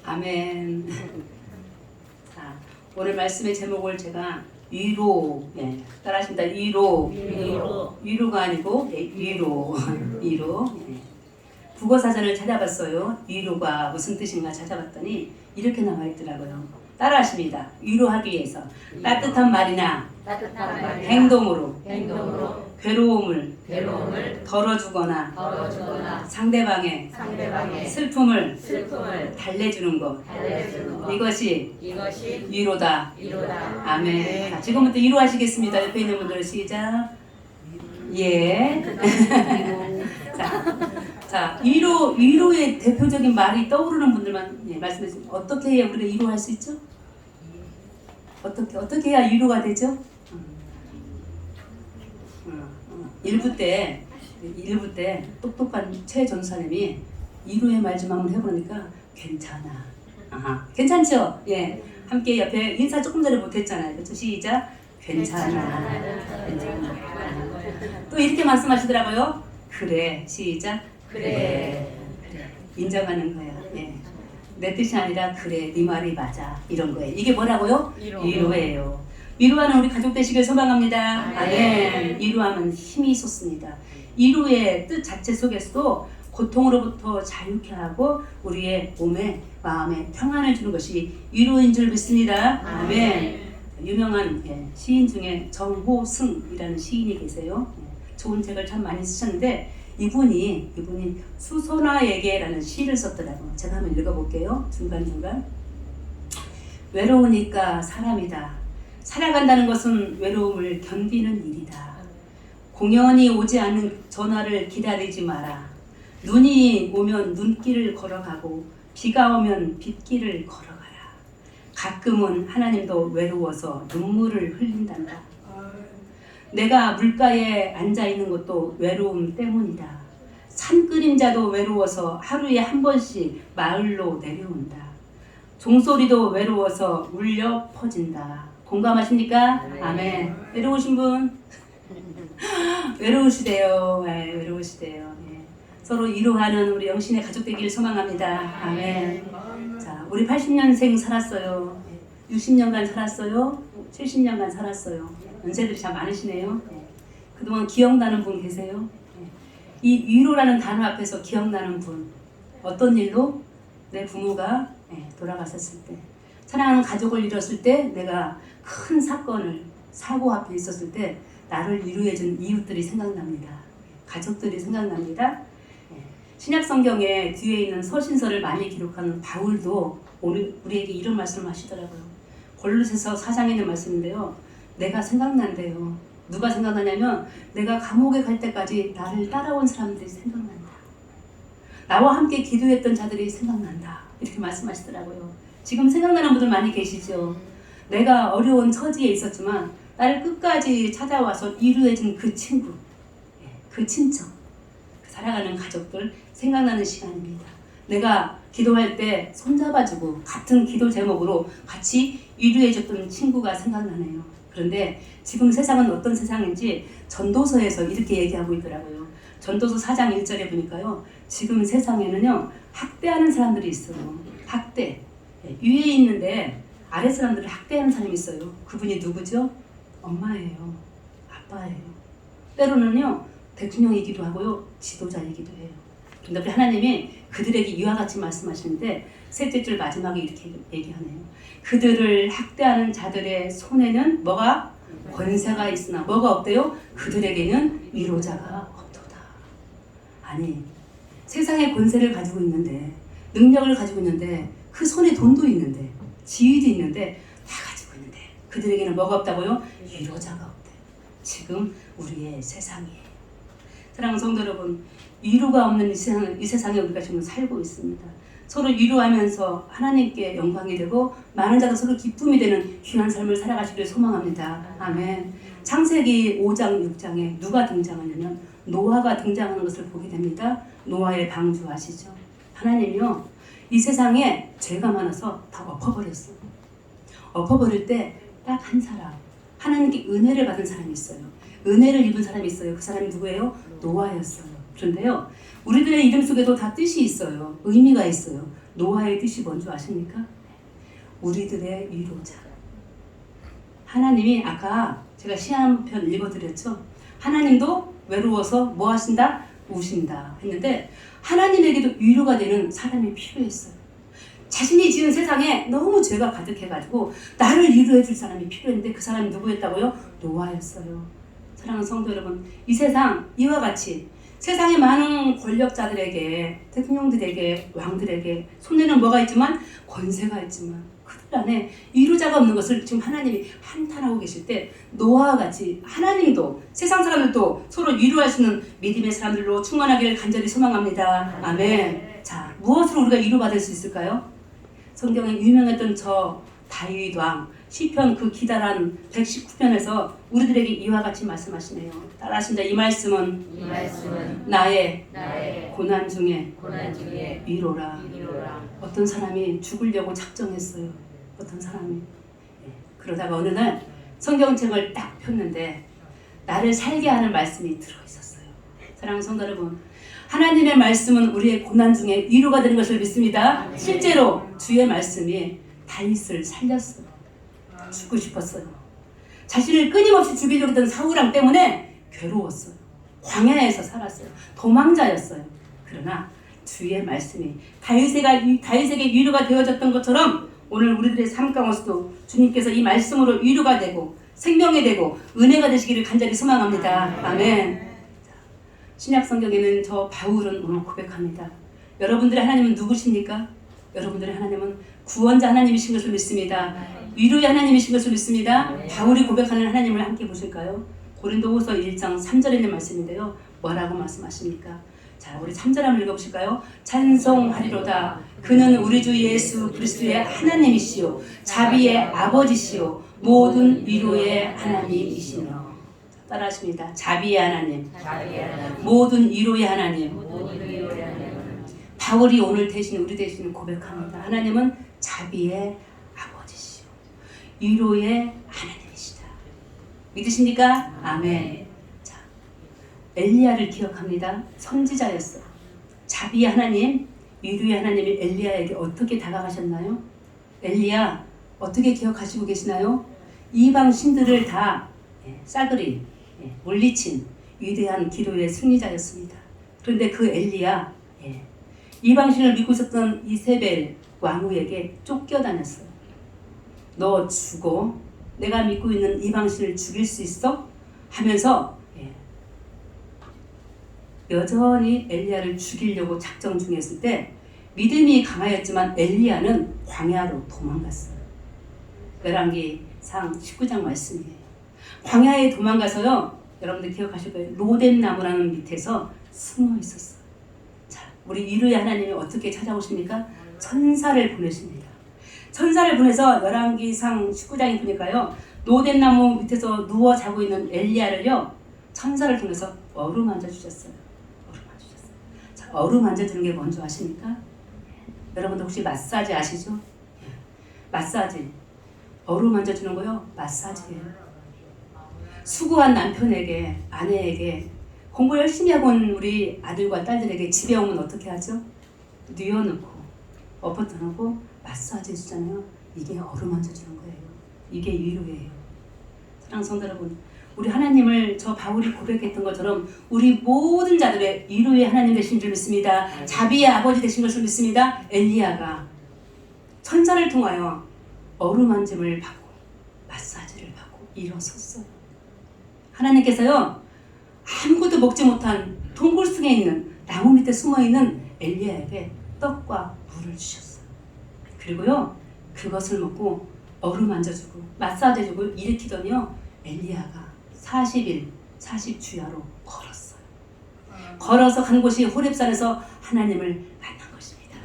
아멘. 자, 오늘 말씀의 제목을 제가 위로, 따라하십니다. 위로가 아니고 위로. 국어사전을 찾아봤어요. 위로가 무슨 뜻인가 찾아봤더니 이렇게 나와 있더라고요. 따라하십니다. 위로하기 위해서 따뜻한 말이나 행동으로 괴로움을 덜어주거나 상대방의 슬픔을 달래주는 것. 이것이 위로다. 아멘. 자, 지금부터 위로하시겠습니다. 옆에 있는 분들 시작. 예. 자, 위로의 대표적인 말이 떠오르는 분들만 말씀해 주세요. 어떻게 해야 우리가 위로할 수 있죠? 어떻게 해야 위로가 되죠? 일부 때 똑똑한 최 전사님이 위로의 말 좀 한번 해보니까 괜찮아. 괜찮죠? 예. 함께 옆에 인사 조금 전에 못했잖아요. 그렇죠? 시작. 괜찮아. 또 이렇게 말씀하시더라고요. 그래. 시작. 그래. 인정하는 거야. 예. 내 뜻이 아니라 그래. 네 말이 맞아. 이런 거예요. 이게 뭐라고요? 위로예요. 위로하는 우리 가족 되시길 소망합니다. 아멘. 위로하면 힘이 솟습니다. 위로의 뜻 자체 속에서도 고통으로부터 자유케 하고 우리의 몸에 마음에 평안을 주는 것이 위로인 줄 믿습니다. 아멘. 유명한 시인 중에 정호승이라는 시인이 계세요. 좋은 책을 참 많이 쓰셨는데 이분이 수선화에게라는 시를 썼더라고요. 제가 한번 읽어볼게요. 중간중간. 외로우니까 사람이다. 살아간다는 것은 외로움을 견디는 일이다. 공연이 오지 않는 전화를 기다리지 마라. 눈이 오면 눈길을 걸어가고 비가 오면 빗길을 걸어가라. 가끔은 하나님도 외로워서 눈물을 흘린단다. 내가 물가에 앉아있는 것도 외로움 때문이다. 산그림자도 외로워서 하루에 한 번씩 마을로 내려온다. 종소리도 외로워서 울려 퍼진다. 공감하십니까? 아멘. 외로우신 분? 외로우시대요. 네, 외로우시대요. 네. 서로 위로하는 우리 영신의 가족 되기를 소망합니다. 아멘. 자, 우리 80년생 살았어요. 60년간 살았어요. 70년간 살았어요. 연세들이 참 많으시네요. 네. 그동안 기억나는 분 계세요? 네. 이 위로라는 단어 앞에서 기억나는 분. 어떤 일로? 내 부모가 돌아가셨을 때. 사랑하는 가족을 잃었을 때, 내가 큰 사고 앞에 있었을 때 나를 위로해준 이웃들이 생각납니다. 가족들이 생각납니다. 신약 성경에 뒤에 있는 서신서를 많이 기록하는 바울도 오늘 우리에게 이런 말씀을 하시더라고요. 골로새서 4장에 있는 말씀인데요. 내가 생각난대요. 누가 생각나냐면 내가 감옥에 갈 때까지 나를 따라온 사람들이 생각난다. 나와 함께 기도했던 자들이 생각난다. 이렇게 말씀하시더라고요. 지금 생각나는 분들 많이 계시죠? 내가 어려운 처지에 있었지만 나를 끝까지 찾아와서 위로해준 그 친구, 그 친척, 살아가는 가족들 생각나는 시간입니다. 내가 기도할 때 손잡아주고 같은 기도 제목으로 같이 위로해줬던 친구가 생각나네요. 그런데 지금 세상은 어떤 세상인지 전도서에서 이렇게 얘기하고 있더라고요. 전도서 4장 1절에 보니까요. 지금 세상에는요. 학대하는 사람들이 있어요. 학대. 위에 있는데 아래 사람들을 학대하는 사람이 있어요. 그분이 누구죠? 엄마예요. 아빠예요. 때로는요. 대통령이기도 하고요. 지도자이기도 해요. 근데 우리 하나님이 그들에게 이와 같이 말씀하시는데 셋째 줄 마지막에 이렇게 얘기하네요. 그들을 학대하는 자들의 손에는 뭐가? 권세가 있으나 뭐가 없대요? 그들에게는 위로자가 없도다. 아니 세상에 권세를 가지고 있는데 능력을 가지고 있는데 그 손에 돈도 있는데 지위도 있는데 다 가지고 있는데 그들에게는 뭐가 없다고요? 위로자가 없대요. 지금 우리의 세상이에요. 사랑하는 성도 여러분, 위로가 없는 이 세상에 우리가 지금 살고 있습니다. 서로 위로하면서 하나님께 영광이 되고 많은 자가 서로 기쁨이 되는 귀한 삶을 살아가시기를 소망합니다. 아멘. 창세기 5장 6장에 누가 등장하냐면 노아가 등장하는 것을 보게 됩니다. 노아의 방주 아시죠? 하나님이요 이 세상에 죄가 많아서 다 엎어버렸어요. 엎어버릴 때 딱 한 사람, 하나님께 은혜를 받은 사람이 있어요. 은혜를 입은 사람이 있어요. 그 사람이 누구예요? 노아였어요. 그런데요, 우리들의 이름 속에도 다 뜻이 있어요. 의미가 있어요. 노아의 뜻이 뭔지 아십니까? 우리들의 위로자. 하나님이 아까 제가 시 한 편 읽어드렸죠. 하나님도 외로워서 뭐 하신다? 우신다 했는데 하나님에게도 위로가 되는 사람이 필요했어요. 자신이 지은 세상에 너무 죄가 가득해가지고 나를 위로해줄 사람이 필요했는데 그 사람이 누구였다고요? 노아였어요. 사랑하는 성도 여러분, 이 세상 이와 같이 세상의 많은 권력자들에게, 대통령들에게, 왕들에게 손에는 뭐가 있지만 권세가 있지만 그들 안에 위로자가 없는 것을 지금 하나님이 한탄하고 계실 때 노아와 같이 하나님도 세상 사람들도 서로 위로하시는 믿음의 사람들로 충만하기를 간절히 소망합니다. 아멘. 자, 무엇으로 우리가 위로받을 수 있을까요? 성경에 유명했던 저 다윗 왕 시편 그 기다란 119편에서 우리들에게 이와 같이 말씀하시네요. 따라하신다. 이 말씀은 나의 고난 중에 위로라. 어떤 사람이 죽으려고 작정했어요. 어떤 사람이. 그러다가 어느 날 성경책을 딱 폈는데 나를 살게 하는 말씀이 들어있었어요. 사랑하는 성도 여러분, 하나님의 말씀은 우리의 고난 중에 위로가 되는 것을 믿습니다. 실제로 주의 말씀이 다윗을 살렸어요. 죽고 싶었어요. 자신을 끊임없이 죽이려고 했던 사울왕 때문에 괴로웠어요. 광야에서 살았어요. 도망자였어요. 그러나 주의 말씀이 다윗에게 위로가 되어졌던 것처럼 오늘 우리들의 삶 가운데서도 주님께서 이 말씀으로 위로가 되고 생명이 되고 은혜가 되시기를 간절히 소망합니다. 아멘. 신약 성경에는 저 바울은 오늘 고백합니다. 여러분들의 하나님은 누구십니까? 여러분들의 하나님은 구원자 하나님이신 것을 믿습니다. 위로의 하나님이신 것을 믿습니다. 바울이 고백하는 하나님을 함께 보실까요? 고린도후서 1장 3절에 있는 말씀인데요. 뭐라고 말씀하십니까? 자, 우리 3절 한번 읽어보실까요? 찬송하리로다. 그는 우리 주 예수 그리스도의 하나님이시요 자비의 아버지시요 모든 위로의 하나님이시며. 따라하십니다. 자비의 하나님, 모든 위로의 하나님. 바울이 오늘 대신 우리 대신 고백합니다. 하나님은 자비의 아버지시요 위로의 하나님이시다. 믿으십니까? 아멘. 자, 엘리야를 기억합니다. 선지자였어요. 자비의 하나님, 위로의 하나님이 엘리야에게 어떻게 다가가셨나요? 엘리야 어떻게 기억하시고 계시나요? 이방 신들을 다 싸그리 물리친 위대한 기도의 승리자였습니다. 그런데 그 엘리야 이방신을 믿고 있었던 이세벨 왕후에게 쫓겨다녔어요. 너 죽어? 내가 믿고 있는 이방신을 죽일 수 있어? 하면서 여전히 엘리야를 죽이려고 작정 중이었을 때 믿음이 강하였지만 엘리야는 광야로 도망갔어요. 열왕기상 19장 말씀이에요. 광야에 도망가서요, 여러분들 기억하실 거예요. 로뎀나무라는 밑에서 숨어 있었어요. 자, 우리 위로의 하나님이 어떻게 찾아오십니까? 천사를 보내십니다. 천사를 보내서 열왕기상 19장에 보니까요, 로뎀나무 밑에서 누워 자고 있는 엘리야를요, 천사를 통해서 어루만져 주셨어요. 어루만져주셨어요. 자, 어루만져주는 게 뭔지 아십니까? 여러분들 혹시 마사지 아시죠? 마사지. 어루만져주는 거요, 마사지예요. 수고한 남편에게, 아내에게, 공부 열심히 하고 온 우리 아들과 딸들에게 집에 오면 어떻게 하죠? 뉘어놓고, 엎어뜨놓고 마사지 해주잖아요. 이게 어루만져주는 거예요. 이게 위로예요. 사랑하는 성도 여러분, 우리 하나님을 저 바울이 고백했던 것처럼 우리 모든 자들의 위로의 하나님 되신 줄 믿습니다. 자비의 아버지 되신 것을 믿습니다. 엘리야가 천사를 통하여 어루만짐을 받고 마사지를 받고 일어섰어요. 하나님께서요, 아무것도 먹지 못한 동굴 속에 있는 나무 밑에 숨어있는 엘리야에게 떡과 물을 주셨어요. 그리고요, 그것을 먹고 어루만져주고 마사지해주고 일으키더니요, 엘리야가 40일 40주야로 걸었어요. 걸어서 간 곳이 호렙산에서 하나님을 만난 것입니다.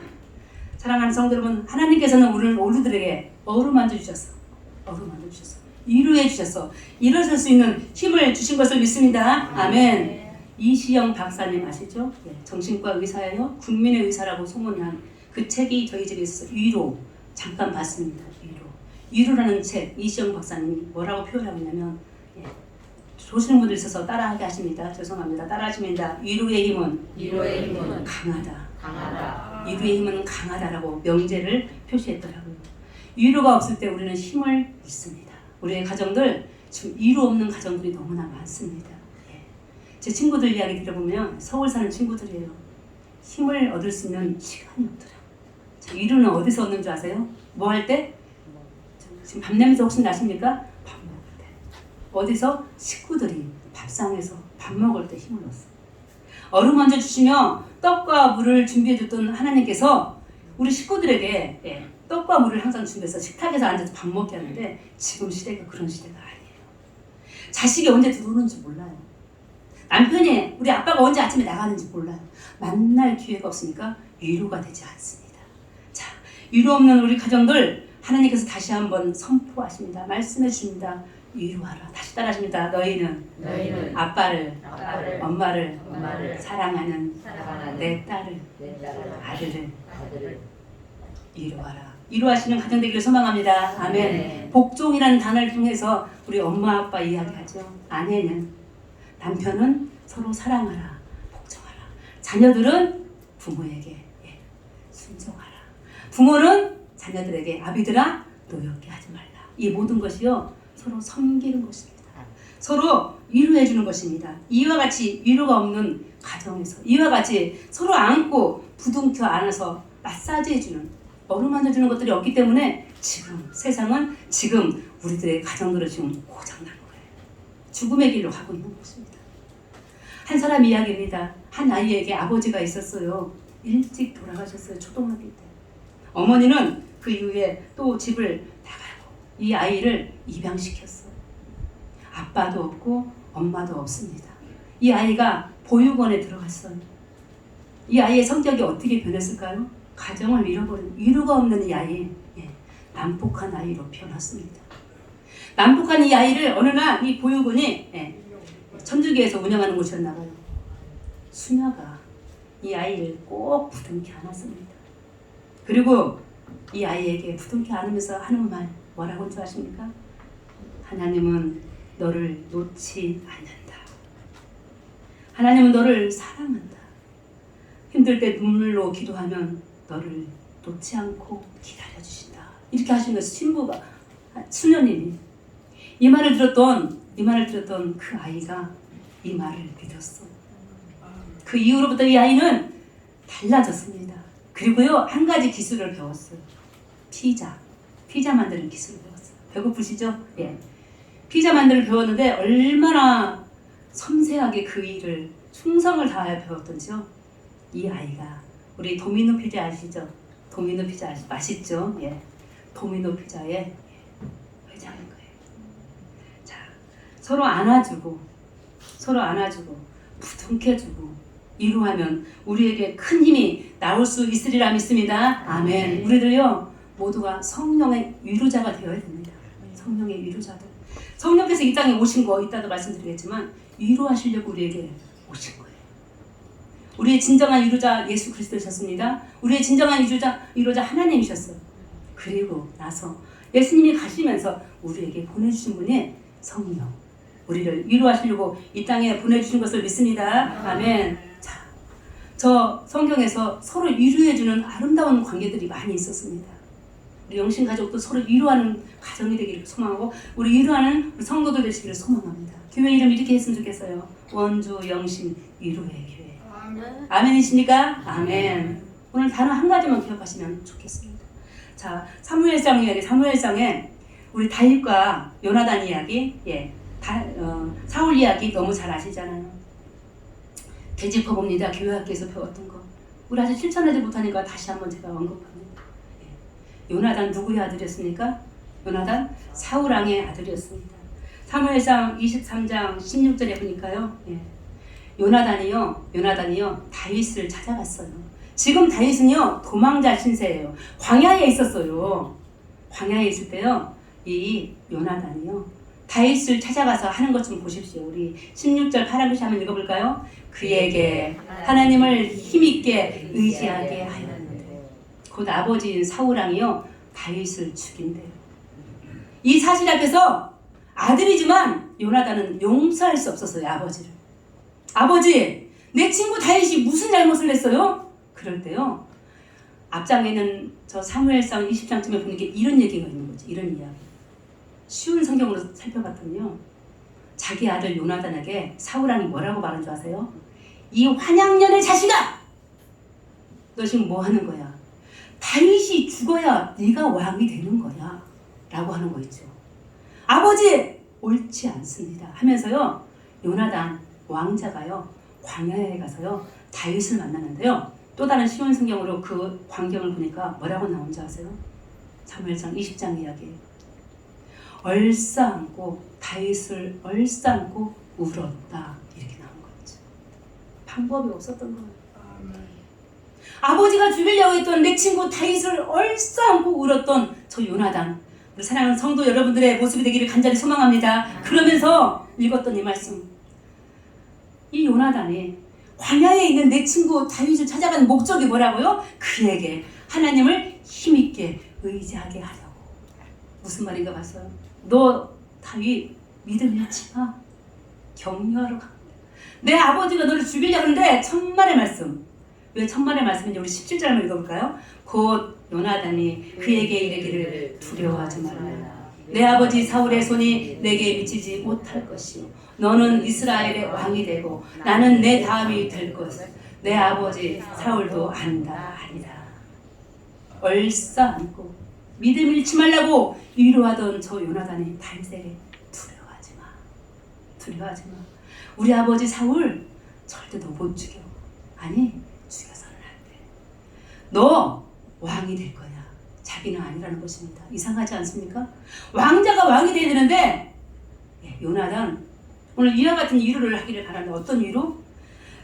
사랑하는 성도 여러분, 하나님께서는 우리들에게 어루만져 주셨어. 어루만져 주셨어. 위로해 주셔서 일어설 수 있는 힘을 주신 것을 믿습니다. 아멘. 이시영 박사님 아시죠? 정신과 의사예요. 국민의 의사라고 소문난 그 책이 저희 집에 있어서 위로 잠깐 봤습니다. 위로라는 책, 이시영 박사님이 뭐라고 표현하고 있냐면 조시는 분들 있어서 따라하게 하십니다. 죄송합니다. 따라하십니다. 위로의 힘은 강하다. 위로의 힘은 강하다라고 명제를 표시했더라고요. 위로가 없을 때 우리는 힘을 잃습니다. 우리의 가정들 지금 위로 없는 가정들이 너무나 많습니다. 제 친구들 이야기 들어보면 서울 사는 친구들이에요. 힘을 얻을 수 있는 시간이 없더라고요. 위로는 어디서 얻는 줄 아세요? 뭐 할 때? 지금 밥 냄새 혹시 나십니까? 밥 먹을 때. 어디서? 식구들이 밥상에서 밥 먹을 때 힘을 얻어요. 얼음 얹어 주시며 떡과 물을 준비해 줬던 하나님께서 우리 식구들에게 떡과 물을 항상 준비해서 식탁에서 앉아서 밥 먹게 하는데 지금 시대가 그런 시대가 아니에요. 자식이 언제 들어오는지 몰라요. 남편이 우리 아빠가 언제 아침에 나가는지 몰라요. 만날 기회가 없으니까 위로가 되지 않습니다. 자, 위로 없는 우리 가정들 하나님께서 다시 한번 선포하십니다. 말씀해 주십니다. 위로하라. 다시 따라하십니다. 너희는 아빠를 엄마를 사랑하는 내 딸을 아들을 위로하라. 위로하시는 가정 되기를 소망합니다. 아멘. 복종이라는 단어를 통해서 우리 엄마 아빠 이야기하죠. 아내는 남편은 서로 사랑하라. 복종하라. 자녀들은 부모에게 순종하라. 부모는 자녀들에게 아비들아 노엽게 하지 말라. 이 모든 것이요 서로 섬기는 것입니다. 서로 위로해 주는 것입니다. 이와 같이 위로가 없는 가정에서 이와 같이 서로 안고 부둥켜 안아서 마사지해 주는 어루만져 주는 것들이 없기 때문에 지금 세상은 지금 우리들의 가정들은 지금 고장난 거예요. 죽음의 길로 가고 있는 것입니다. 한 사람 이야기입니다. 한 아이에게 아버지가 있었어요. 일찍 돌아가셨어요. 초등학교 때. 어머니는 그 이후에 또 집을 나가고 이 아이를 입양시켰어요. 아빠도 없고 엄마도 없습니다. 이 아이가 보육원에 들어갔어요. 이 아이의 성격이 어떻게 변했을까요? 가정을 잃어버린 위로가 없는 이 아이, 난폭한 아이로 변했습니다. 난폭한 이 아이를 어느 날 이 보육원이 천주교에서 운영하는 곳이었나 봐요. 수녀가 이 아이를 꼭 부둥켜 안았습니다. 그리고 이 아이에게 부둥켜 안으면서 하는 말 뭐라고 줄 아십니까? 하나님은 너를 놓지 않는다. 하나님은 너를 사랑한다. 힘들 때 눈물로 기도하면 너를 놓지 않고 기다려주신다. 이렇게 하시면서 신부가 수녀님이 이 말을 들었던 그 아이가 이 말을 믿었어. 그 이후로부터 이 아이는 달라졌습니다. 그리고요 한 가지 기술을 배웠어요. 피자 만드는 기술을 배웠어요. 배고프시죠? 피자 만드는 배웠는데 얼마나 섬세하게 그 일을 충성을 다하여 배웠던지요. 이 아이가 우리 도미노 피자 아시죠? 도미노 피자 맛있죠? 도미노 피자의 회장인 거예요. 자, 서로 안아주고 부둥켜주고 위로하면 우리에게 큰 힘이 나올 수 있으리라 믿습니다. 아멘. 우리들요 모두가 성령의 위로자가 되어야 됩니다. 성령의 위로자들. 성령께서 이 땅에 오신 거 이따도 말씀드리겠지만 위로하시려고 우리에게 오신 거예요. 우리의 진정한 위로자 예수 그리스도셨습니다. 우리의 진정한 위로자 하나님이셨어요. 그리고 나서 예수님이 가시면서 우리에게 보내주신 분이 성령. 우리를 위로하시려고 이 땅에 보내주신 것을 믿습니다. 아멘. 자, 저 성경에서 서로 위로해주는 아름다운 관계들이 많이 있었습니다. 우리 영신 가족도 서로 위로하는 가정이 되기를 소망하고 우리 위로하는 우리 성도들 되시기를 소망합니다. 교회 이름 이렇게 했으면 좋겠어요. 원주 영신 위로의 교회. 아멘이십니까? 아멘. 오늘 단어 한 가지만 기억하시면 좋겠습니다. 자, 사무엘상 이야기, 사무엘상에 우리 다윗과 요나단 이야기, 사울 이야기 너무 잘 아시잖아요. 되짚어봅니다. 교회 학교에서 배웠던 거. 우리 아직 실천하지 못하니까 다시 한번 제가 언급합니다. 요나단 누구의 아들이었습니까? 요나단 사울 왕의 아들이었습니다. 사무엘상 23장 16절에 보니까요. 요나단이요 다윗을 찾아갔어요. 지금 다윗은요 도망자 신세예요. 광야에 있었어요. 광야에 있을 때요 이 요나단이요 다윗을 찾아가서 하는 것 좀 보십시오. 우리 16절 하나씩 한번 읽어볼까요? 그에게 하나님을 힘있게 의지하게 하였는데 곧 아버지인 사울 왕이요 다윗을 죽인대요. 이 사실 앞에서 아들이지만 요나단은 용서할 수 없었어요. 아버지를. 아버지, 내 친구 다윗이 무슨 잘못을 했어요? 그럴 때요, 앞장에는 저 사무엘상 20장쯤에 보니까 이런 얘기가 있는 거지. 이런 이야기. 쉬운 성경으로 살펴봤더니요, 자기 아들 요나단에게 사울왕이 뭐라고 말한 줄 아세요? 이 환양년의 자식아! 너 지금 뭐 하는 거야? 다윗이 죽어야 네가 왕이 되는 거야 라고 하는 거 있죠. 아버지, 옳지 않습니다 하면서요, 요나단 왕자가요 광야에 가서요 다윗을 만나는데요, 또 다른 쉬운 성경으로 그 광경을 보니까 뭐라고 나온지 아세요? 사무엘상 20장 이야기. 얼싸안고 다윗을 얼싸안고 울었다, 이렇게 나온 거죠. 방법이 없었던 거예요. 아버지가 죽이려고 했던 내 친구 다윗을 얼싸안고 울었던 저 요나단, 우리 사랑하는 성도 여러분들의 모습이 되기를 간절히 소망합니다. 그러면서 읽었던 이 말씀, 이 요나단이 광야에 있는 내 친구 다윗을 찾아간 목적이 뭐라고요? 그에게 하나님을 힘있게 의지하게 하려고. 무슨 말인가 봤어요? 너 다윗 믿음 잃지 마. 격려하러 가. 내 아버지가 너를 죽이려고 하는데, 천만의 말씀. 왜 천만의 말씀인지 우리 17절 한번 읽어볼까요? 곧 요나단이 그에게 이르기를 두려워하지 말라. 내 아버지 사울의 손이 내게 미치지 못할 것이요, 너는 이스라엘의 왕이 되고 나는 내 다음이 될 것을 내 아버지 사울도 안다 하리라. 얼싸안고 믿음 잃지 말라고 위로하던 저 요나단이 다윗에게 두려워하지 마. 두려워하지 마. 우리 아버지 사울 절대 너 못 죽여. 아니, 죽여서는 안 돼. 너 왕이 될 거야. 자기는 아니라는 것입니다. 이상하지 않습니까? 왕자가 왕이 돼야 되는데, 요나단 오늘 이와 같은 위로를 하기를 바란다. 어떤 위로?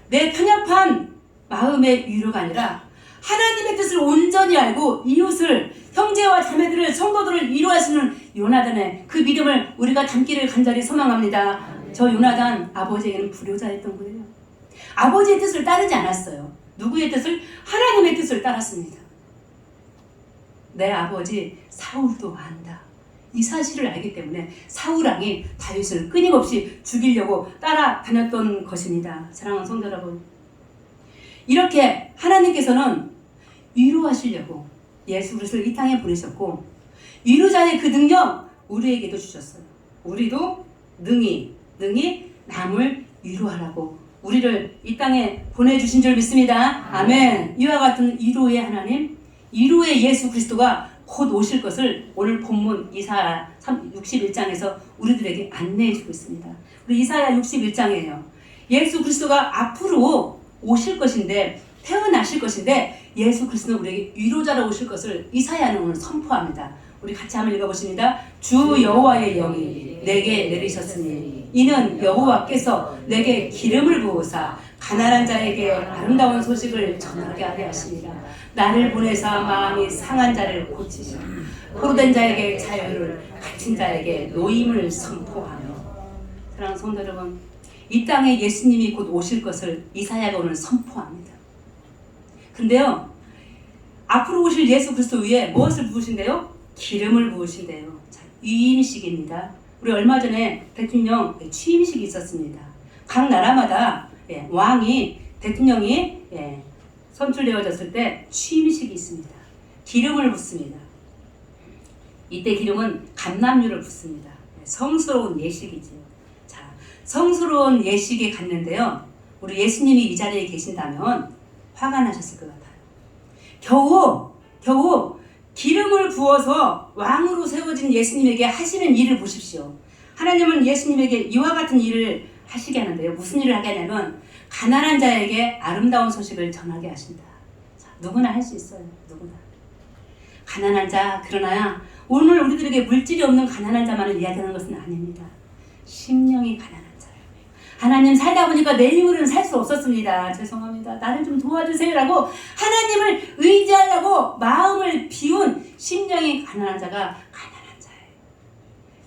내 편협한 마음의 위로가 아니라 하나님의 뜻을 온전히 알고 이웃을, 형제와 자매들을, 성도들을 위로하시는 요나단의 그 믿음을 우리가 담기를 간절히 소망합니다. 저 요나단 아버지에게는 불효자였던 거예요. 아버지의 뜻을 따르지 않았어요. 누구의 뜻을? 하나님의 뜻을 따랐습니다. 내 아버지 사울도 안다. 이 사실을 알기 때문에 사울왕이 다윗을 끊임없이 죽이려고 따라다녔던 것입니다. 사랑하는 성도 여러분, 이렇게 하나님께서는 위로하시려고 예수 그리스도를 이 땅에 보내셨고, 위로자의 그 능력 우리에게도 주셨어요. 우리도 능히 남을 위로하라고 우리를 이 땅에 보내주신 줄 믿습니다. 아멘. 이와 같은 위로의 하나님, 위로의 예수 그리스도가 곧 오실 것을 오늘 본문 이사야 61장에서 우리들에게 안내해 주고 있습니다. 우리 이사야 61장이에요. 예수 그리스도가 앞으로 오실 것인데, 태어나실 것인데, 예수 그리스도는 우리에게 위로자로 오실 것을 이사야는 오늘 선포합니다. 우리 같이 한번 읽어보십니다. 주 여호와의 영이 내게 내리셨으니 이는 여호와께서 내게 기름을 부으사 가난한 자에게 아름다운 소식을 전하게 하게 하십니다. 나를 보내사 마음이 상한 자를 고치시고 포로된 자에게 자유를, 갇힌 자에게 노임을 선포하며. 사랑하는 성도 여러분, 이 땅에 예수님이 곧 오실 것을 이사야가 오늘 선포합니다. 근데요, 앞으로 오실 예수 그리스도 위에 무엇을 부으신대요? 기름을 부으신대요. 자, 위임식입니다. 우리 얼마 전에 대통령 취임식이 있었습니다. 각 나라마다 왕이, 대통령이 선출되어졌을 때 취임식이 있습니다. 기름을 붓습니다. 이때 기름은 감람유를 붓습니다. 성스러운 예식이지요. 자, 성스러운 예식에 갔는데요, 우리 예수님이 이 자리에 계신다면 화가 나셨을 것 같아요. 겨우 기름을 부어서 왕으로 세워진 예수님에게 하시는 일을 보십시오. 하나님은 예수님에게 이와 같은 일을 하시게 하는데요. 무슨 일을 하게 하냐면 가난한 자에게 아름다운 소식을 전하게 하신다. 자, 누구나 할 수 있어요. 누구나. 가난한 자, 그러나 오늘 우리들에게 물질이 없는 가난한 자만을 이야기하는 것은 아닙니다. 심령이 가난한 자예요. 하나님, 살다 보니까 내 힘으로는 살 수 없었습니다. 죄송합니다. 나를 좀 도와주세요라고 하나님을 의지하려고 마음을 비운 심령이 가난한 자가 가난한 자예요.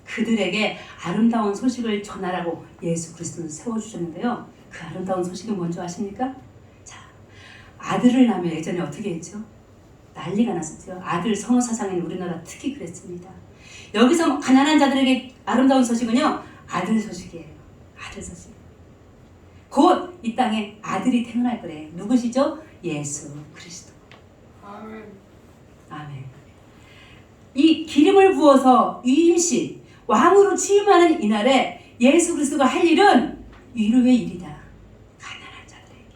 그들에게 아름다운 소식을 전하라고 예수 그리스도는 세워주셨는데요. 그 아름다운 소식은 뭔지 아십니까? 자, 아들을 낳으면 예전에 어떻게 했죠? 난리가 났었죠. 아들 선호 사상인 우리나라 특히 그랬습니다. 여기서 가난한 자들에게 아름다운 소식은요, 아들 소식이에요. 아들 소식. 곧 이 땅에 아들이 태어날 거래요. 누구시죠? 예수 그리스도. 아멘. 아멘. 이 기름을 부어서 위임시 왕으로 취임하는 이날에 예수 그리스도가 할 일은 위로의 일이다. 가난한 자들에게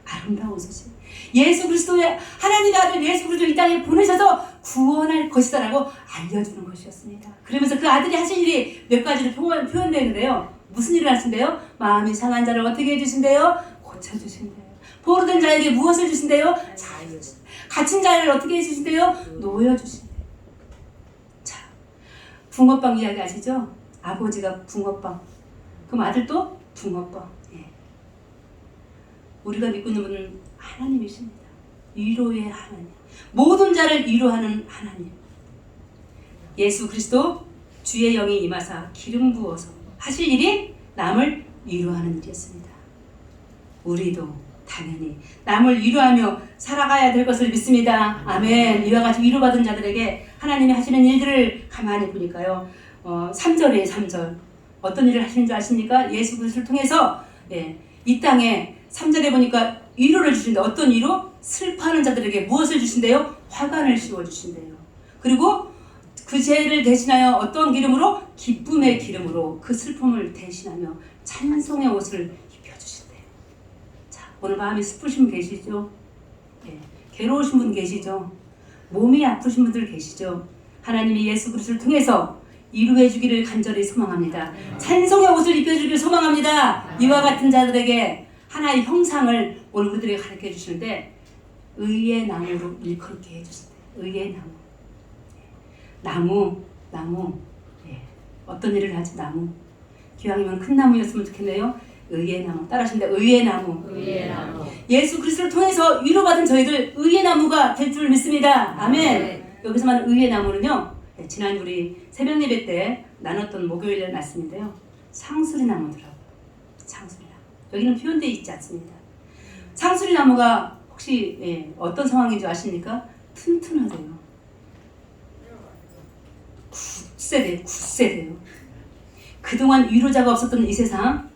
아름다운 소식. 예수 그리스도의 하나님의 아들 예수 그리스도 이 땅에 보내셔서 구원할 것이다라고 알려주는 것이었습니다. 그러면서 그 아들이 하신 일이 몇 가지로 표현되는데요. 무슨 일을 하신대요? 마음이 상한 자를 어떻게 해주신대요? 고쳐주신대요. 포로된 자에게 무엇을 주신대요? 자유. 갇힌 자를 어떻게 해주신대요? 놓여주신대요. 자, 붕어빵 이야기 아시죠? 아버지가 붕어빵, 그럼 아들도 붕어빵. 예. 우리가 믿고 있는 분은 하나님이십니다. 위로의 하나님, 모든 자를 위로하는 하나님. 예수 그리스도 주의 영이 임하사 기름 부어서 하실 일이 남을 위로하는 일이었습니다. 우리도 당연히 남을 위로하며 살아가야 될 것을 믿습니다. 아멘. 이와 같이 위로받은 자들에게 하나님이 하시는 일들을 가만히 보니까요, 3절이에요. 3절. 어떤 일을 하시는 줄 아십니까? 예수 그리스도를 통해서 이 땅에 3절에 보니까 위로를 주신다. 어떤 위로? 슬퍼하는 자들에게 무엇을 주신대요? 화관을 씌워주신대요. 그리고 그 죄를 대신하여 어떤 기름으로? 기쁨의 기름으로 그 슬픔을 대신하며 찬송의 옷을 입혀주신대요. 자, 오늘 마음이 슬프신 분 계시죠? 괴로우신 분 계시죠? 몸이 아프신 분들 계시죠? 하나님이 예수 그리스도를 통해서 위로해 주기를 간절히 소망합니다. 찬송의 옷을 입혀주기를 소망합니다. 이와 같은 자들에게 하나의 형상을 오늘 우리들에게 가르쳐 주시는데, 의의 나무로 일컬게 해주신대요. 의의 나무. 나무. 어떤 일을 하지? 나무. 기왕이면 큰 나무였으면 좋겠네요. 의의 나무. 따라하십니다. 의의 나무. 의의 나무. 예수 그리스도를 통해서 위로받은 저희들 의의 나무가 될 줄 믿습니다. 아멘. 여기서 말하는 의의 나무는요, 지난 우리 새벽 예배 때 나눴던 목요일에 말씀인데요, 상수리 나무더라고요. 상수리 나무. 여기는 표현되어 있지 않습니다. 상수리 나무가 혹시 어떤 상황인 줄 아십니까? 튼튼하대요. 굳세대요. 그동안 위로자가 없었던 이 세상,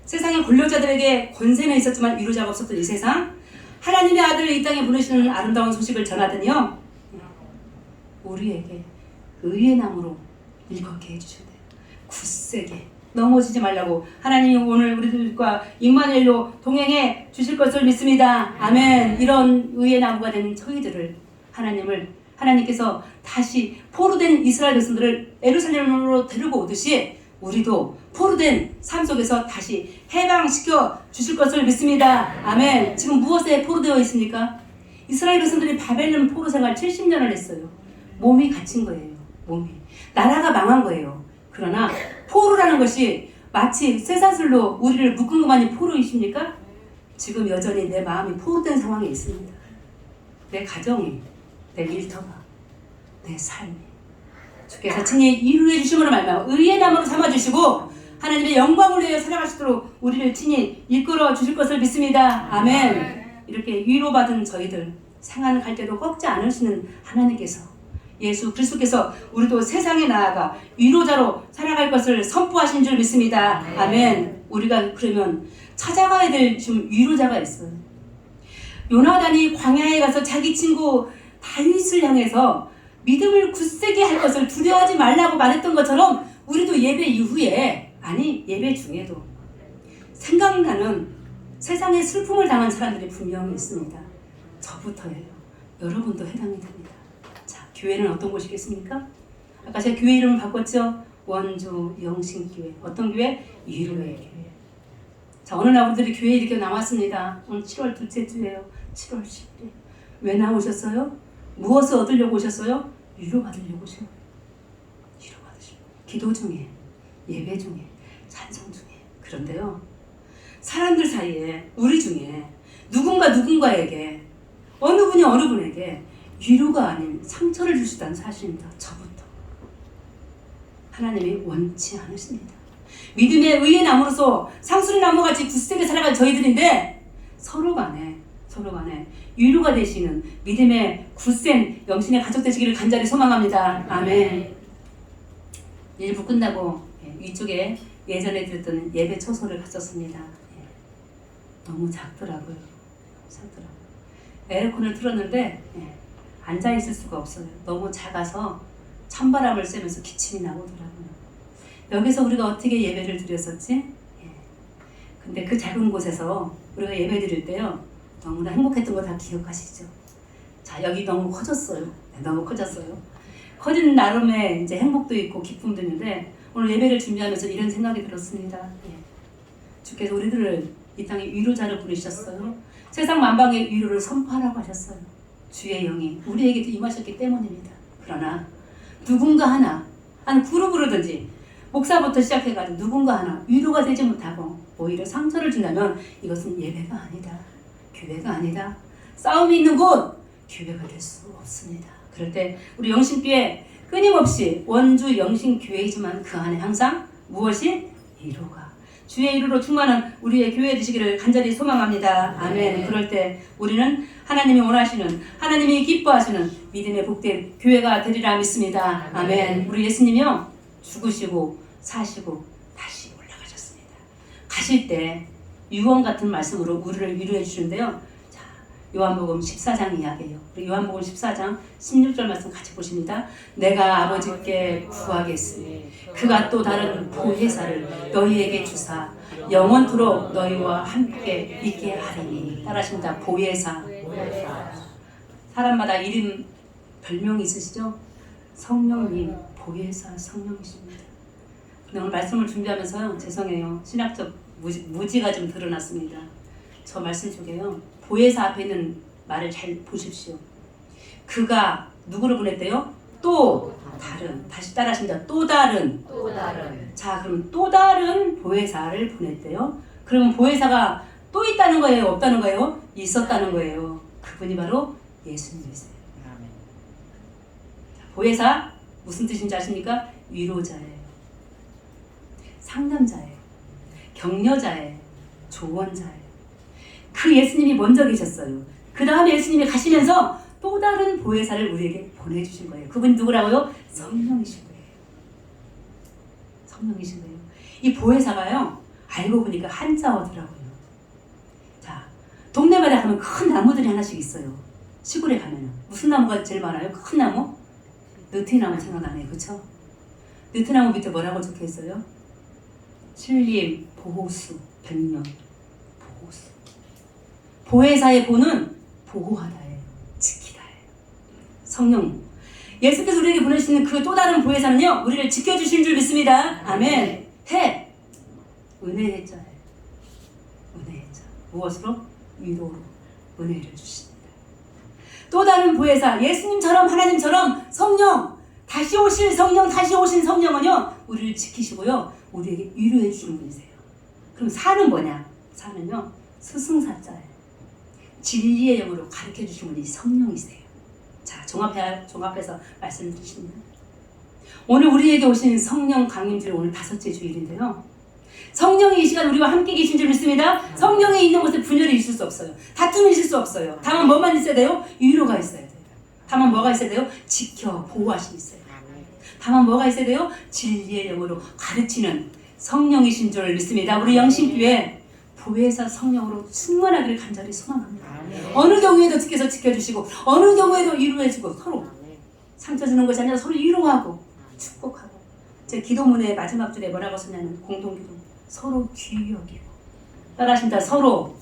세상의 권력자들에게 권세는 있었지만 위로자가 없었던 이 세상, 하나님의 아들을 이 땅에 보내시는 아름다운 소식을 전하더니요, 우리에게 의의 나무로 일컫게 해주신대요. 굳세게 넘어지지 말라고 하나님이 오늘 우리들과 임마누엘로 동행해 주실 것을 믿습니다. 아멘. 이런 의의 나무가 된 저희들을 하나님께서 다시 포로된 이스라엘 백성들을 예루살렘으로 데리고 오듯이 우리도 포로된 삶 속에서 다시 해방시켜 주실 것을 믿습니다. 아멘. 지금 무엇에 포로되어 있습니까? 이스라엘 백성들이 바벨론 포로 생활 70년을 했어요. 몸이 갇힌 거예요. 몸이. 나라가 망한 거예요. 그러나 포로라는 것이 마치 쇠사슬로 우리를 묶은 것만이 포로이십니까? 지금 여전히 내 마음이 포로된 상황에 있습니다. 내 가정이, 내 일터가, 내 삶이 주께서 친히 위로해 주심으로 말미암아 의의 나무로 삼아주시고 하나님의 영광을 위하여 살아가시도록 우리를 친히 이끌어 주실 것을 믿습니다. 아멘. 이렇게 위로받은 저희들 상한 갈 때도 꺾지 않으시는 하나님께서, 예수 그리스도께서 우리도 세상에 나아가 위로자로 살아갈 것을 선포하신 줄 믿습니다. 아멘. 우리가 그러면 찾아가야 될 지금 위로자가 있어요. 요나단이 광야에 가서 자기 친구 다윗을 향해서 믿음을 굳세게 할 것을 두려워하지 말라고 말했던 것처럼 우리도 예배 이후에, 아니 예배 중에도 생각나는 세상에 슬픔을 당한 사람들이 분명히 있습니다. 저부터예요. 여러분도 해당이 됩니다. 자, 교회는 어떤 곳이겠습니까? 아까 제가 교회 이름을 바꿨죠? 원주 영신교회. 어떤 교회? 위로의 교회. 자, 어느 날 우리들이 교회에 이렇게 나왔습니다. 오늘 7월 둘째 주예요. 7월 10일. 왜 나오셨어요? 무엇을 얻으려고 오셨어요? 위로받으려고 오셨어요. 위로받으시고. 기도 중에, 예배 중에, 찬송 중에. 그런데요, 사람들 사이에, 우리 중에 누군가에게, 어느 분이 어느 분에게 위로가 아닌 상처를 주시다는 사실입니다. 저부터. 하나님이 원치 않으십니다. 믿음의 의의 나무로서 상수리 나무같이 굳세게 살아갈 저희들인데 서로 간에 서로 간에 위로가 되시는 믿음의 굳센 영신의 가족 되시기를 간절히 소망합니다. 아멘. 일부 끝나고 위쪽에 예전에 들었던 예배 초소를 갔었습니다. 너무 작더라고요. 에어컨을 틀었는데 앉아 있을 수가 없어요. 너무 작아서 찬바람을 쐬면서 기침이 나오더라고요. 여기서 우리가 어떻게 예배를 드렸었지? 근데 그 작은 곳에서 우리가 예배 드릴 때요, 너무나 행복했던 거 다 기억하시죠? 자, 여기 너무 커졌어요. 너무 커졌어요. 커진 나름의 이제 행복도 있고 기쁨도 있는데 오늘 예배를 준비하면서 이런 생각이 들었습니다. 주께서 우리들을 이 땅에 위로자를 부르셨어요. 세상 만방의 위로를 선포하라고 하셨어요. 주의 영이 우리에게도 임하셨기 때문입니다. 그러나 누군가 하나, 한 그룹으로든지 목사부터 시작해가지고 누군가 하나 위로가 되지 못하고 오히려 상처를 준다면 이것은 예배가 아니다. 교회가 아니다. 싸움이 있는 곳 교회가 될 수 없습니다. 그럴 때 우리 영신교회 끊임없이 원주 영신교회이지만 그 안에 항상 무엇이? 위로가. 주의 이름으로 충만한 우리의 교회 되시기를 간절히 소망합니다. 아멘. 그럴 때 우리는 하나님이 원하시는, 하나님이 기뻐하시는 믿음의 복된 교회가 되리라 믿습니다. 아멘. 우리 예수님이요, 죽으시고 사시고 다시 올라가셨습니다. 가실 때 유언 같은 말씀으로 우리를 위로해 주시는데요. 자, 요한복음 14장 이야기예요. 우리 요한복음 14장 16절 말씀 같이 보십니다. 내가 아버지께 구하겠으니 그가 또 다른 보혜사를 너희에게 주사 영원토록 너희와 함께 있게 하리니. 따라하십니다. 보혜사. 사람마다 이름 별명이 있으시죠? 성령님, 보혜사 성령이십니다. 오늘 말씀을 준비하면서요, 죄송해요, 신학적 무지가 좀 드러났습니다. 저 말씀 속에요, 보혜사 앞에 있는 말을 잘 보십시오. 그가 누구를 보냈대요? 또 다른. 다시 따라하십니다. 또 다른. 자, 그럼 또 다른 보혜사를 보냈대요. 그러면 보혜사가 또 있다는 거예요? 없다는 거예요? 있었다는 거예요. 그분이 바로 예수님이세요. 보혜사 무슨 뜻인지 아십니까? 위로자예요. 상담자예요. 격려자예요. 조언자예요. 그 예수님이 먼저 계셨어요. 그 다음에 예수님이 가시면서 또 다른 보혜사를 우리에게 보내주신 거예요. 그분이 누구라고요? 성령이신 거예요. 성령이신 거예요. 이 보혜사가요, 알고 보니까 한자어더라고요. 자, 동네마다 가면 큰 나무들이 하나씩 있어요. 시골에 가면은 무슨 나무가 제일 많아요? 큰 나무? 느티나무 생각나네요. 그쵸? 느티나무 밑에 뭐라고 적혀있어요? 신림, 보호수, 백년. 보호수. 보혜사의 보는 보호하다예요. 지키다예요. 성령. 예수께서 우리에게 보내시는 그 또 다른 보혜사는요, 우리를 지켜주신 줄 믿습니다. 아멘. 해. 은혜의 자예요. 은혜의 자. 무엇으로? 위로로 은혜를 주십니다. 또 다른 보혜사, 예수님처럼 하나님처럼 성령, 다시 오실 성령, 다시 오신 성령은요, 우리를 지키시고요, 우리에게 위로해 주시는 분이세요. 그럼 사는 뭐냐? 사는요, 스승사자예요. 진리의 영으로 가르쳐 주신 분이 성령이세요. 자, 종합해서 말씀드리십니다. 오늘 우리에게 오신 성령 강림주일 오늘 5째 주일인데요. 성령이 이 시간 우리와 함께 계신 줄 믿습니다. 성령이 있는 곳에 분열이 있을 수 없어요. 다툼이 있을 수 없어요. 다만 뭐만 있어야 돼요? 위로가 있어야 돼요. 다만 뭐가 있어야 돼요? 지켜 보호하심이 있어요. 다만 뭐가 있어야 돼요? 진리의 영으로 가르치는 성령이신 줄 믿습니다. 우리 영신교회 보혜사 성령으로 충만하기를 간절히 소망합니다. 어느 경우에도 주께서 지켜주시고 어느 경우에도 위로해주고 서로 상처 주는 것이 아니라 서로 위로하고 축복하고. 제 기도문의 마지막 줄에 뭐라고 썼냐면 공동기도 서로 귀히 여기고. 따라하십니다. 서로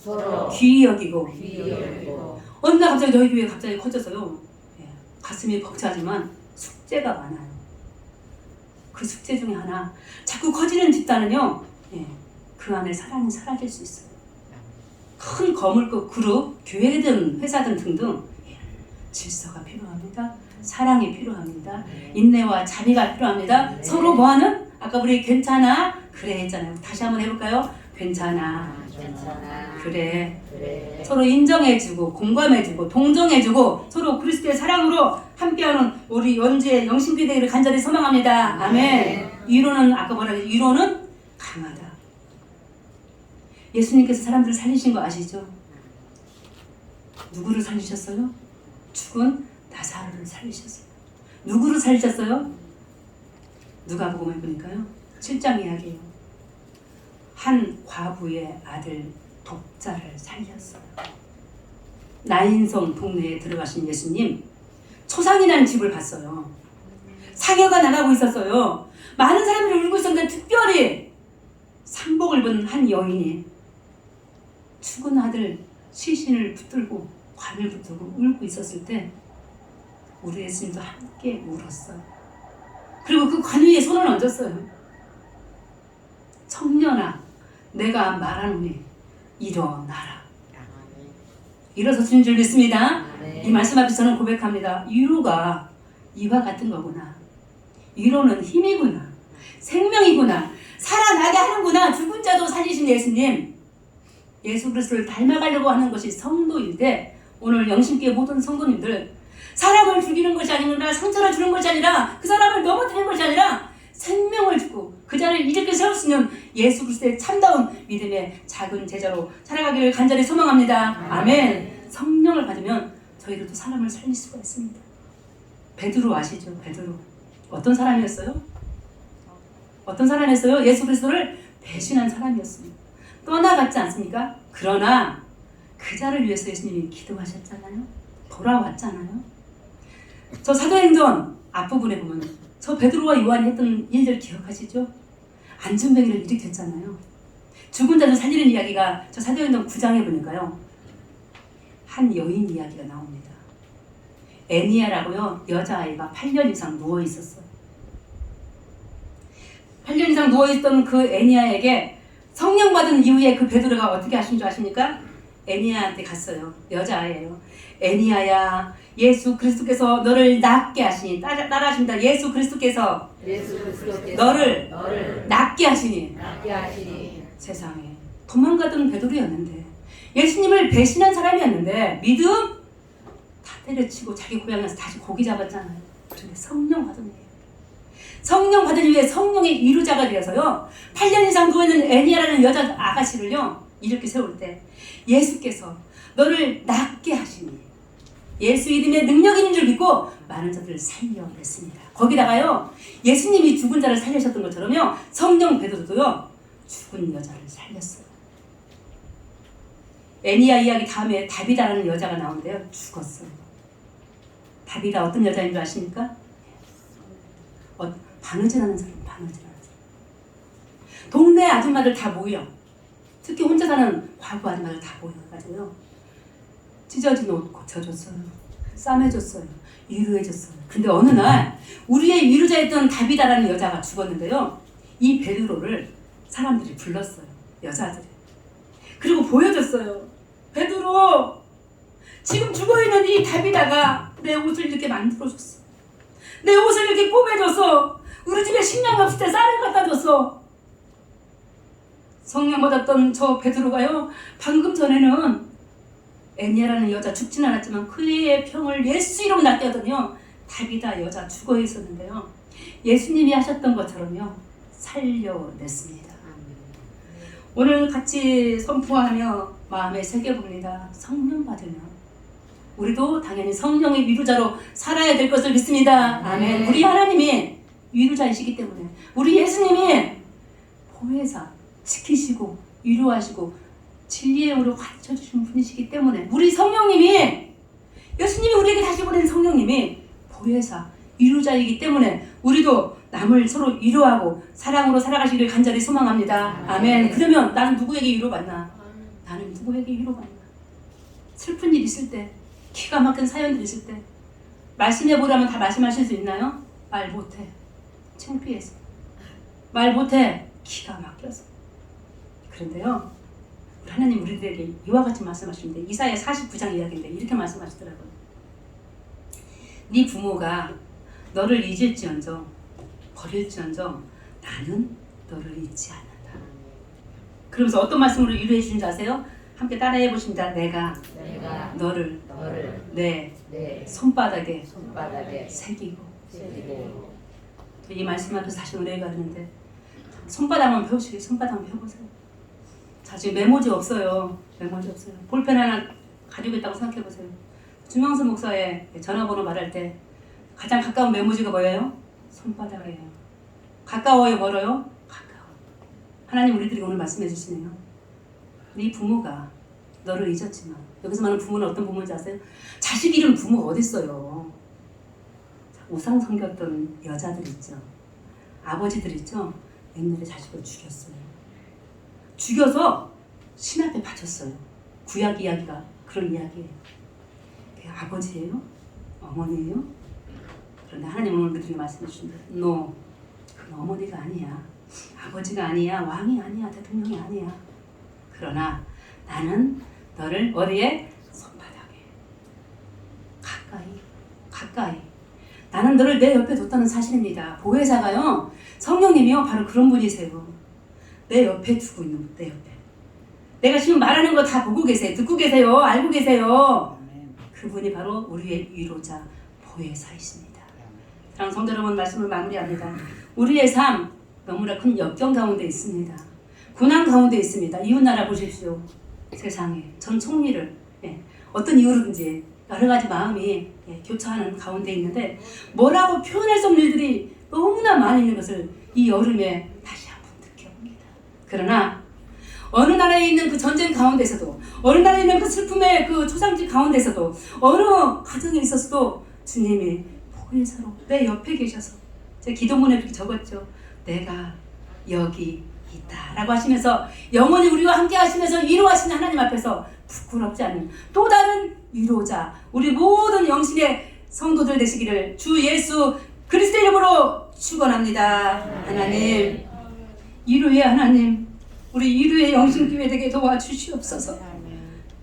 귀히 여기고. 어느 날 갑자기 너희 교회가 갑자기 커져서요, 가슴이 벅차지만 숙제가 많아요. 그 숙제 중에 하나, 자꾸 커지는 집단은요, 그 안에 사랑이 사라질 수 있어요. 큰 거물급 그룹, 교회든 회사든 등등 질서가 필요합니다. 사랑이 필요합니다. 인내와 자비가 필요합니다. 서로 뭐하는? 아까 우리 괜찮아? 그래 했잖아요. 다시 한번 해볼까요? 괜찮아. 그래. 서로 인정해주고 공감해주고 동정해주고 서로 그리스도의 사랑으로 함께하는 우리 원주의 영신교회 되기를 간절히 소망합니다. 아멘. 위로는 아까 뭐라 그랬죠? 위로는 강하다. 예수님께서 사람들을 살리신 거 아시죠? 누구를 살리셨어요? 죽은 나사로를 살리셨어요. 누구를 살리셨어요? 누가복음에 보니까요. 7장 이야기예요. 한 과부의 아들 독자를 살렸어요. 나인성 동네에 들어가신 예수님, 초상이 난 집을 봤어요. 사교가 나가고 있었어요. 많은 사람들이 울고 있었는데 특별히 상복을 입은 한 여인이 죽은 아들 시신을 붙들고 관을 붙들고 울고 있었을 때 우리 예수님도 함께 울었어요. 그리고 그 관 위에 손을 얹었어요. 청년아, 내가 말하노니 일어나라. 일어서신 줄 믿습니다. 이 말씀 앞에서 저는 고백합니다. 위로가 이와 같은 거구나. 위로는 힘이구나. 생명이구나. 살아나게 하는구나. 죽은 자도 살리신 예수님. 예수 그리스도를 닮아가려고 하는 것이 성도인데 오늘 영신교회 모든 성도님들 사람을 죽이는 것이 아니라 상처를 주는 것이 아니라 그 사람을 넘어뜨리는 것이 아니라 생명을 주고 그 자를 이렇게 세울 수 있는 예수 그리스도의 참다운 믿음의 작은 제자로 살아가기를 간절히 소망합니다. 아멘. 성령을 받으면 저희들도 사람을 살릴 수가 있습니다. 베드로 아시죠? 베드로 어떤 사람이었어요? 어떤 사람이었어요? 예수 그리스도를 배신한 사람이었습니다. 떠나갔지 않습니까? 그러나 그 자를 위해서 예수님이 기도하셨잖아요. 돌아왔잖아요. 저 사도행전 앞부분에 보면 저 베드로와 요한이 했던 일들 기억하시죠? 안전병이를 일으켰잖아요. 죽은 자를 살리는 이야기가 저 사도행전 9장에 보니까요. 한 여인 이야기가 나옵니다. 애니아라고요. 여자아이가 8년 이상 누워있었어요. 8년 이상 누워있던 그 애니아에게 성령 받은 이후에 그 베드로가 어떻게 하신 줄 아십니까? 애니아한테 갔어요. 여자아이예요. 애니아야, 예수 그리스도께서 너를 낫게 하시니 따라하십니다. 예수 그리스도께서 너를 낫게 하시니. 세상에 도망가던 베드로였는데 예수님을 배신한 사람이었는데 믿음 다 때려치고 자기 고향에 가서 다시 고기 잡았잖아요. 그런데 성령 받은 거예요. 성령 받은 이후에 성령의 이루자가 되어서요. 8년 이상 누워있는 애니아라는 여자 아가씨를요. 이렇게 세울 때 예수께서 너를 낫게 하시니 예수 이름의 능력 있는 줄 믿고 많은 자들을 살려냈습니다. 거기다가요. 예수님이 죽은 자를 살리셨던 것처럼요. 성령 베드로도요. 죽은 여자를 살렸어요. 애니아 이야기 다음에 다비다라는 여자가 나오는데요. 죽었어요. 다비다 어떤 여자인 줄 아십니까? 바느질하는 사람, 바느질하는 사람. 동네 아줌마들 다 모여. 특히 혼자 사는 과부 아줌마들 다 모여가지고요. 찢어진 옷 고쳐줬어요. 싸매줬어요. 위로해줬어요. 근데 어느 날 우리의 위로자였던 다비다라는 여자가 죽었는데요. 이 베드로를 사람들이 불렀어요. 여자들이. 그리고 보여줬어요. 베드로, 지금 죽어있는 이 다비다가 내 옷을 이렇게 만들어줬어. 내 옷을 이렇게 꼬매줘서 우리 집에 식량이 없을 때 쌀을 갖다 줬어. 성령 받았던 저 베드로가요. 방금 전에는 애니아라는 여자 죽진 않았지만 그의 병을 예수 이름 낫게 하더니요. 다비다 여자 죽어 있었는데요. 예수님이 하셨던 것처럼요. 살려냈습니다. 오늘 같이 선포하며 마음에 새겨봅니다. 성령 받으면 우리도 당연히 성령의 위로자로 살아야 될 것을 믿습니다. 아멘. 우리 하나님이 위로자이시기 때문에 우리 예수님이 보혜사 지키시고 위로하시고 진리의 영으로 가르쳐주신 분이시기 때문에 우리 성령님이 예수님이 우리에게 다시 보낸 성령님이 보혜사 위로자이기 때문에 우리도 남을 서로 위로하고 사랑으로 살아가시기를 간절히 소망합니다. 아멘. 그러면 나는 누구에게 위로받나? 나는 누구에게 위로받나? 슬픈 일 있을 때, 기가 막힌 사연들 있을 때 말씀해보라면 다 말씀하실 수 있나요? 말 못해. 창피해서. 말 못해. 기가 막혀서. 그런데요. 우리 하나님 우리들에게 이와 같이 말씀하시는데 이사야 49장 이야기인데 이렇게 말씀하시더라고요. 네 부모가 너를 잊을지언정 버릴지언정 나는 너를 잊지 않는다. 그러면서 어떤 말씀으로 위로해 주신지 아세요? 함께 따라해 보십니다. 내가 너를 내 손바닥에 새기고. 이 말씀 앞에서 다시 은혜가 되는데 손바닥만 펴보시게. 손바닥만 펴보세요. 자, 지금 메모지 없어요. 메모지 없어요. 볼펜 하나 가지고 있다고 생각해 보세요. 주명수 목사의 전화번호 말할 때 가장 가까운 메모지가 뭐예요? 손바닥이에요. 가까워요, 멀어요? 가까워. 하나님 우리들이 오늘 말씀해 주시네요. 네 부모가 너를 잊었지만, 여기서 말하는 부모는 어떤 부모인지 아세요? 자식 잃은 부모가 어딨어요. 우상 섬겼던 여자들 있죠. 아버지들 있죠. 옛날에 자식을 죽였어요. 죽여서 신 앞에 바쳤어요. 구약 이야기가 그런 이야기예요. 그게 아버지예요? 어머니예요? 그런데 하나님은 오늘 우리들에게 말씀해 주신다. No, 그건 어머니가 아니야. 아버지가 아니야. 왕이 아니야. 대통령이 아니야. 그러나 나는 너를 어디에? 손바닥에. 가까이. 나는 너를 내 옆에 뒀다는 사실입니다. 보혜사가요. 성령님이요. 바로 그런 분이세요. 내 옆에 두고 있는 분. 내 옆에. 내가 지금 말하는 거 다 보고 계세요. 듣고 계세요. 알고 계세요. 그분이 바로 우리의 위로자 보혜사이십니다. 사랑하는 성도 여러분, 말씀을 마무리합니다. 우리의 삶 너무나 큰 역경 가운데 있습니다. 고난 가운데 있습니다. 이웃나라 보십시오. 세상에 전 총리를 어떤 이유로든지 여러 가지 마음이 교차하는 가운데 있는데 뭐라고 표현할 수 없는 일들이 너무나 많이 있는 것을 이 여름에 다시 한번 느껴봅니다. 그러나 어느 나라에 있는 그 전쟁 가운데서도, 어느 나라에 있는 그 슬픔의 그 초상집 가운데서도, 어느 가정에 있었어도 주님이 보혜사로 내 옆에 계셔서, 제가 기도문에 그렇게 적었죠. 내가 여기 있다 라고 하시면서 영원히 우리와 함께 하시면서 위로하시는 하나님 앞에서 부끄럽지 않는 또 다른 위로자, 우리 모든 영신의 성도들 되시기를 주 예수 그리스도 이름으로 축원합니다. 하나님, 위로의 하나님, 우리 위로의 영신교회 되게 도와주시옵소서.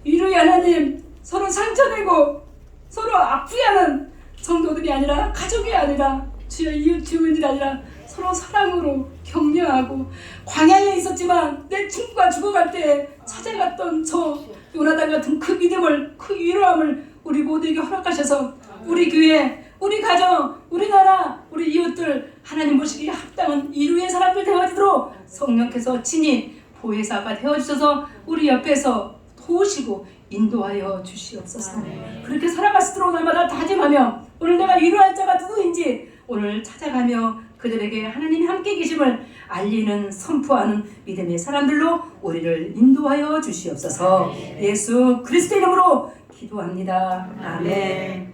위로의 하나님, 서로 상처내고 서로 아프게하는 성도들이 아니라, 가족이 아니라, 주여 이웃 주민들이 아니라 서로 사랑으로 격려하고, 광야에 있었지만 내 친구가 죽어갈 때 찾아갔던 저 요나단 같은 그 믿음을, 그 위로함을 우리 모두에게 허락하셔서 우리 교회, 우리 가정, 우리 나라, 우리 이웃들 하나님 보시기에 합당한 위로의 사람들 되어지도록 성령께서 친히 보혜사가 되어주셔서 우리 옆에서 도우시고 인도하여 주시옵소서. 그렇게 살아갈 수 있도록 날마다 다짐하며 오늘 내가 위로할 자가 누구인지 오늘 찾아가며 그들에게 하나님이 함께 계심을 알리는, 선포하는 믿음의 사람들로 우리를 인도하여 주시옵소서. 예수 그리스도 이름으로 기도합니다. 아멘.